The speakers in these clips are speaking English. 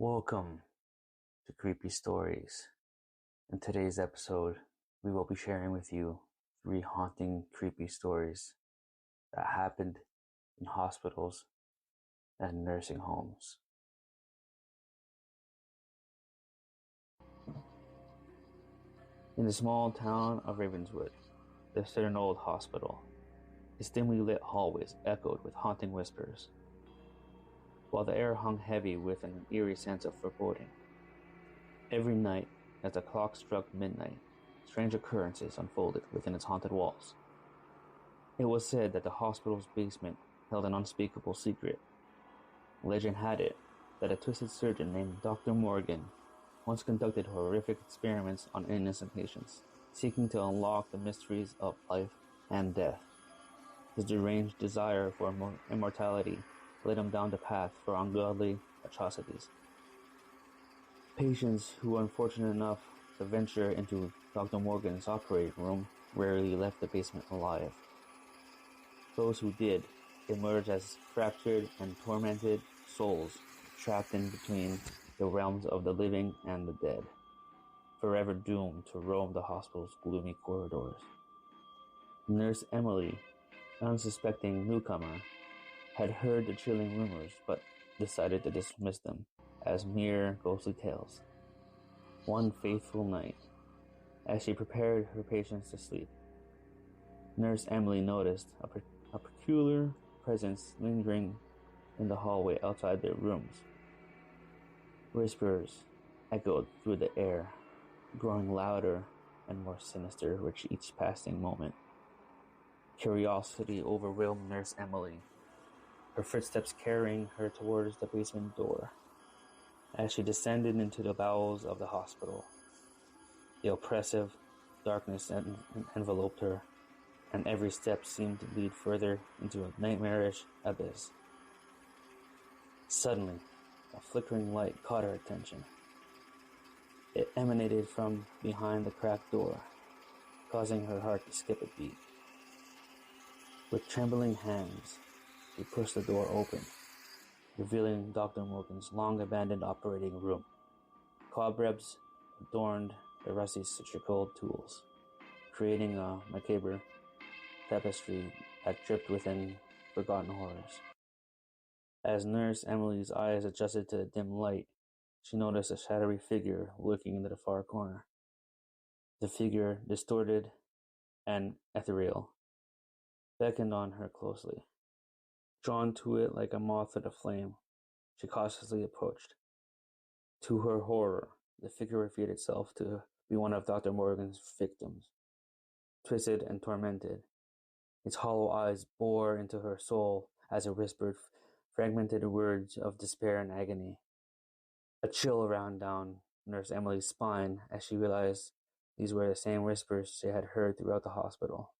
Welcome to Creepy Stories. In today's episode, we will be sharing with you 3 haunting, creepy stories that happened in hospitals and nursing homes. In the small town of Ravenswood, there stood an old hospital. Its dimly lit hallways echoed with haunting whispers, while the air hung heavy with an eerie sense of foreboding. Every night, as the clock struck midnight, strange occurrences unfolded within its haunted walls. It was said that the hospital's basement held an unspeakable secret. Legend had it that a twisted surgeon named Dr. Morgan once conducted horrific experiments on innocent patients, seeking to unlock the mysteries of life and death. His deranged desire for immortality led him down the path for ungodly atrocities. Patients who were unfortunate enough to venture into Dr. Morgan's operating room rarely left the basement alive. Those who did emerged as fractured and tormented souls trapped in between the realms of the living and the dead, forever doomed to roam the hospital's gloomy corridors. Nurse Emily, an unsuspecting newcomer, had heard the chilling rumors but decided to dismiss them as mere ghostly tales. One fateful night, as she prepared her patients to sleep, Nurse Emily noticed a peculiar presence lingering in the hallway outside their rooms. Whispers echoed through the air, growing louder and more sinister with each passing moment. Curiosity overwhelmed Nurse Emily, her footsteps carrying her towards the basement door. As she descended into the bowels of the hospital, the oppressive darkness enveloped her, and every step seemed to lead further into a nightmarish abyss. Suddenly, a flickering light caught her attention. It emanated from behind the cracked door, causing her heart to skip a beat. With trembling hands, she pushed the door open, revealing Dr. Morgan's long-abandoned operating room. Cobwebs adorned the rusty surgical tools, creating a macabre tapestry that dripped within forgotten horrors. As Nurse Emily's eyes adjusted to the dim light, she noticed a shadowy figure lurking into the far corner. The figure, distorted and ethereal, beckoned on her closely. Drawn to it like a moth to the flame, she cautiously approached. To her horror, the figure revealed itself to be one of Dr. Morgan's victims. Twisted and tormented, its hollow eyes bore into her soul as it whispered fragmented words of despair and agony. A chill ran down Nurse Emily's spine as she realized these were the same whispers she had heard throughout the hospital.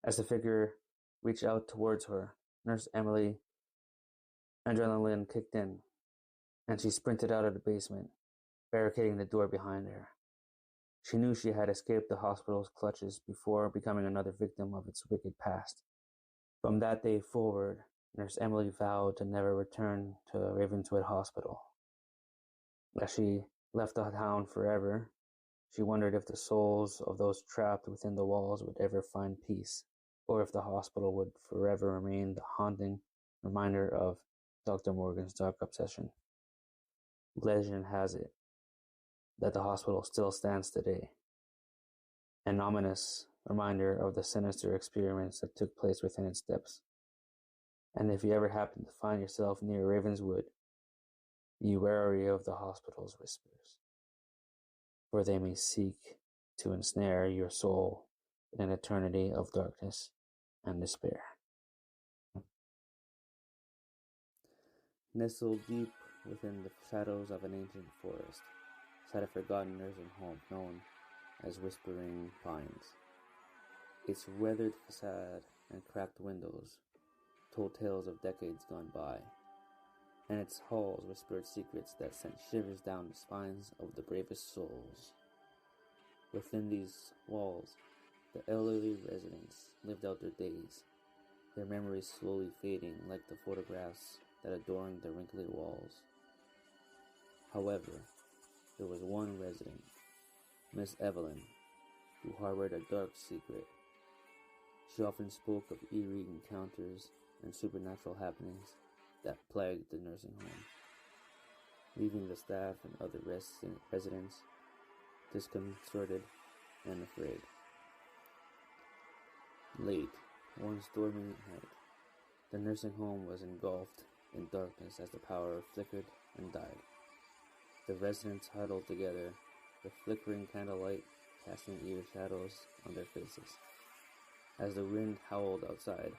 As the figure reached out towards her, Nurse Emily's adrenaline kicked in, and she sprinted out of the basement, barricading the door behind her. She knew she had escaped the hospital's clutches before becoming another victim of its wicked past. From that day forward, Nurse Emily vowed to never return to Ravenswood Hospital. As she left the town forever, she wondered if the souls of those trapped within the walls would ever find peace, or if the hospital would forever remain the haunting reminder of Dr. Morgan's dark obsession. Legend has it that the hospital still stands today, an ominous reminder of the sinister experiments that took place within its depths. And if you ever happen to find yourself near Ravenswood, be wary of the hospital's whispers, for they may seek to ensnare your soul in an eternity of darkness and despair. Nestled deep within the shadows of an ancient forest sat a forgotten nursing home known as Whispering Pines. Its weathered facade and cracked windows told tales of decades gone by, and its halls whispered secrets that sent shivers down the spines of the bravest souls. Within these walls, the elderly residents lived out their days, their memories slowly fading like the photographs that adorned the wrinkly walls. However, there was one resident, Miss Evelyn, who harbored a dark secret. She often spoke of eerie encounters and supernatural happenings that plagued the nursing home, leaving the staff and other residents disconcerted and afraid. Late, one stormy night, the nursing home was engulfed in darkness as the power flickered and died. The residents huddled together, the flickering candlelight casting eerie shadows on their faces. As the wind howled outside,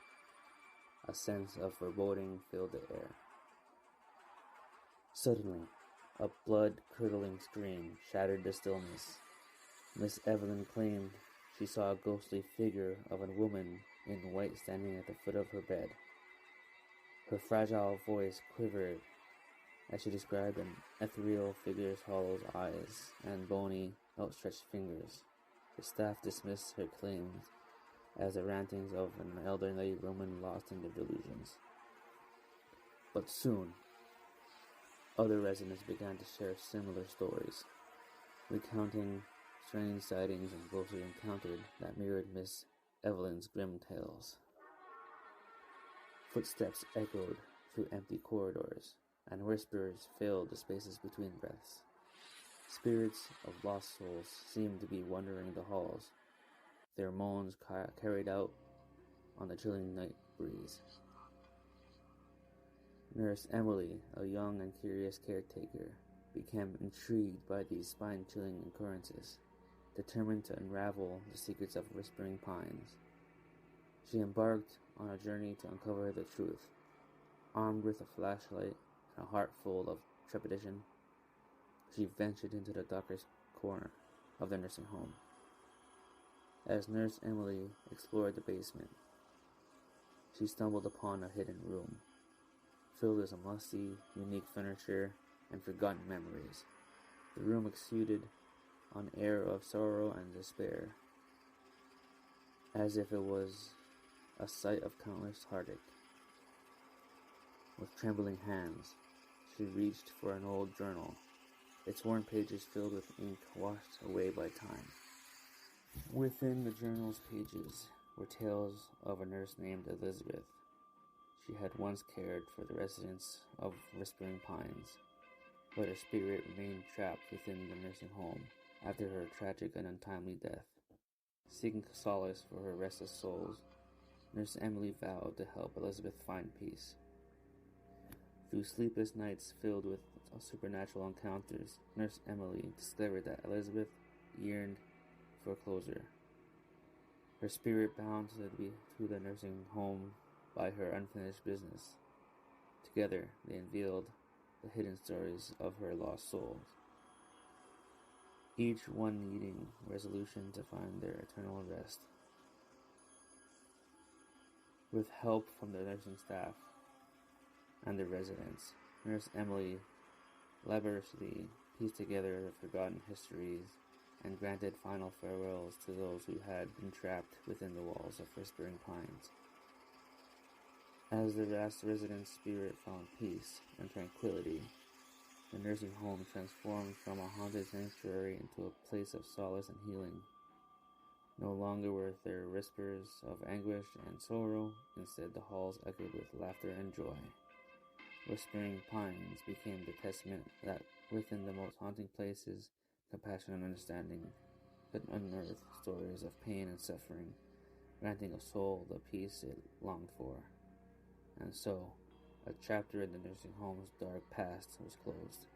a sense of foreboding filled the air. Suddenly, a blood-curdling scream shattered the stillness. Miss Evelyn claimed she saw a ghostly figure of a woman in white standing at the foot of her bed. Her fragile voice quivered as she described an ethereal figure's hollow eyes and bony, outstretched fingers. The staff dismissed her claims as the rantings of an elderly woman lost in their delusions. But soon, other residents began to share similar stories, recounting strange sightings and ghostly encounters that mirrored Miss Evelyn's grim tales. Footsteps echoed through empty corridors, and whispers filled the spaces between breaths. Spirits of lost souls seemed to be wandering the halls, their moans carried out on the chilling night breeze. Nurse Emily, a young and curious caretaker, became intrigued by these spine-chilling occurrences, determined to unravel the secrets of Whispering Pines. She embarked on a journey to uncover the truth. Armed with a flashlight and a heart full of trepidation, she ventured into the darkest corner of the nursing home. As Nurse Emily explored the basement, she stumbled upon a hidden room, filled with musty, unique furniture and forgotten memories. The room exuded an air of sorrow and despair, as if it was a site of countless heartache. With trembling hands, she reached for an old journal, its worn pages filled with ink washed away by time. Within the journal's pages were tales of a nurse named Elizabeth. She had once cared for the residents of Whispering Pines, but her spirit remained trapped within the nursing home after her tragic and untimely death. Seeking solace for her restless souls, Nurse Emily vowed to help Elizabeth find peace. Through sleepless nights filled with supernatural encounters, Nurse Emily discovered that Elizabeth yearned for closure. Her spirit bound to the nursing home by her unfinished business. Together, they unveiled the hidden stories of her lost souls, each one needing resolution to find their eternal rest. With help from the nursing staff and the residents, Nurse Emily laboriously pieced together the forgotten histories and granted final farewells to those who had been trapped within the walls of Whispering Pines. As the last resident's spirit found peace and tranquility, the nursing home transformed from a haunted sanctuary into a place of solace and healing. No longer were there whispers of anguish and sorrow, instead the halls echoed with laughter and joy. Whispering Pines became the testament that within the most haunting places, compassion and understanding could unearth stories of pain and suffering, granting a soul the peace it longed for. And so, a chapter in the nursing home's dark past was closed,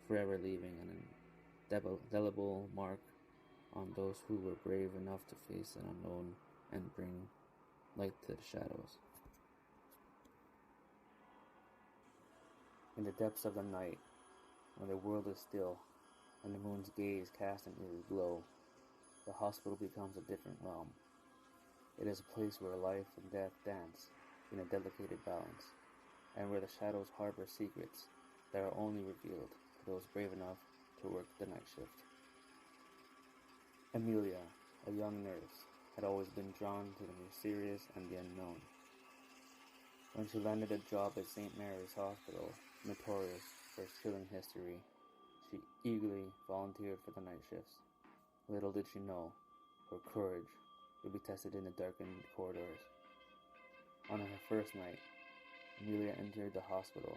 forever leaving an indelible mark on those who were brave enough to face an unknown and bring light to the shadows. In the depths of the night, when the world is still and the moon's gaze casts an eerie glow, the hospital becomes a different realm. It is a place where life and death dance in a delicate balance, and where the shadows harbor secrets that are only revealed to those brave enough to work the night shift. Amelia, a young nurse, had always been drawn to the mysterious and the unknown. When she landed a job at St. Mary's Hospital, notorious for its chilling history, she eagerly volunteered for the night shifts. Little did she know, her courage would be tested in the darkened corridors. On her first night, Amelia entered the hospital.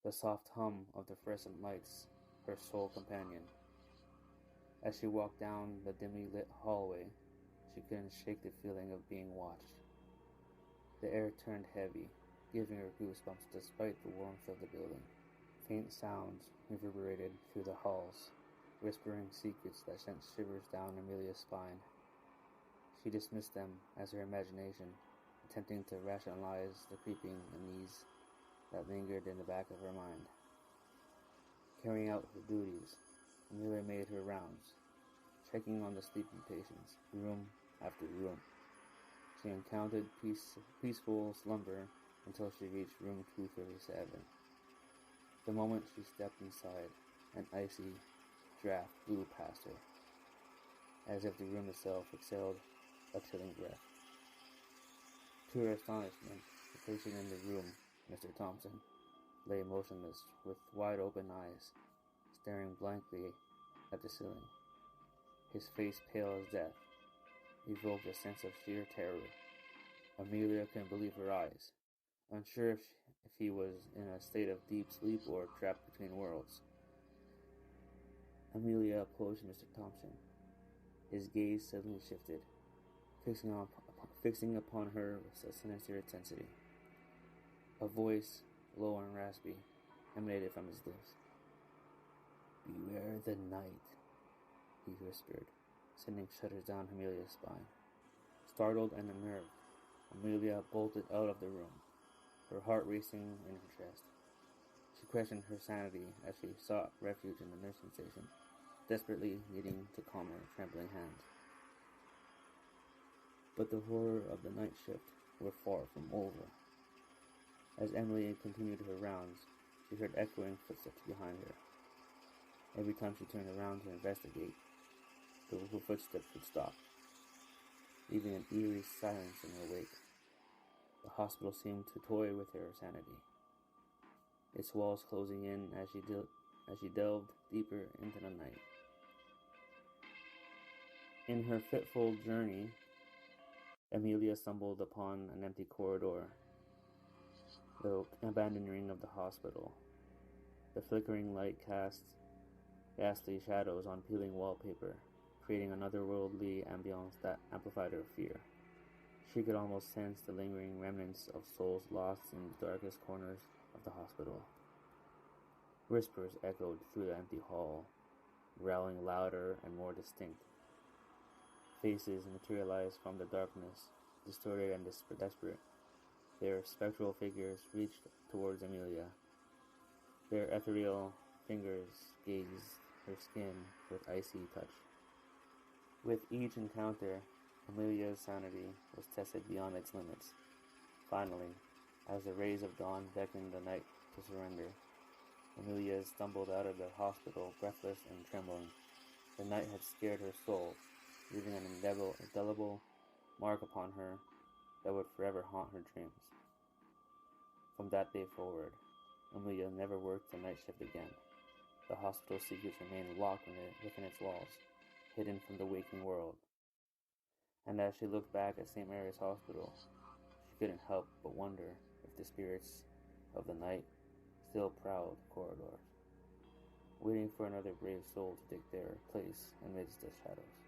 The soft hum of the fluorescent lights, her sole companion. As she walked down the dimly lit hallway, she couldn't shake the feeling of being watched. The air turned heavy, giving her goosebumps despite the warmth of the building. Faint sounds reverberated through the halls, whispering secrets that sent shivers down Amelia's spine. She dismissed them as her imagination, attempting to rationalize the creeping unease that lingered in the back of her mind. Carrying out her duties, Amelia made her rounds, checking on the sleeping patients, room after room. She encountered peaceful slumber until she reached room 237. The moment she stepped inside, an icy draft blew past her, as if the room itself exhaled a chilling breath. To her astonishment, the patient in the room, Mr. Thompson, lay motionless with wide-open eyes, staring blankly at the ceiling. His face, pale as death, evoked a sense of sheer terror. Amelia couldn't believe her eyes, unsure if he was in a state of deep sleep or trapped between worlds. Amelia approached Mr. Thompson. His gaze suddenly shifted, fixing upon her with a sinister intensity. A voice, low and raspy, emanated from his lips. "Beware the night," he whispered, sending shudders down Amelia's spine. Startled and unnerved, Amelia bolted out of the room, her heart racing in her chest. She questioned her sanity as she sought refuge in the nursing station, desperately needing to calm her trembling hands. But the horror of the night shift were far from over. As Emily continued her rounds, she heard echoing footsteps behind her. Every time she turned around to investigate, the footsteps would stop, leaving an eerie silence in her wake. The hospital seemed to toy with her sanity, its walls closing in as she delved deeper into the night. In her fitful journey, Amelia stumbled upon an empty corridor, the abandoned ring of the hospital. The flickering light cast ghastly shadows on peeling wallpaper, creating an otherworldly ambiance that amplified her fear. She could almost sense the lingering remnants of souls lost in the darkest corners of the hospital. Whispers echoed through the empty hall, growling louder and more distinct. Faces materialized from the darkness, distorted and desperate. Their spectral figures reached towards Amelia. Their ethereal fingers gazed her skin with icy touch. With each encounter, Amelia's sanity was tested beyond its limits. Finally, as the rays of dawn beckoned the night to surrender, Amelia stumbled out of the hospital, breathless and trembling. The night had scared her soul, leaving an indelible mark upon her that would forever haunt her dreams. From that day forward, Amelia never worked the night shift again. The hospital's secrets remained locked within its walls, hidden from the waking world. And as she looked back at St. Mary's Hospital, she couldn't help but wonder if the spirits of the night still prowled corridors, waiting for another brave soul to take their place amidst the shadows.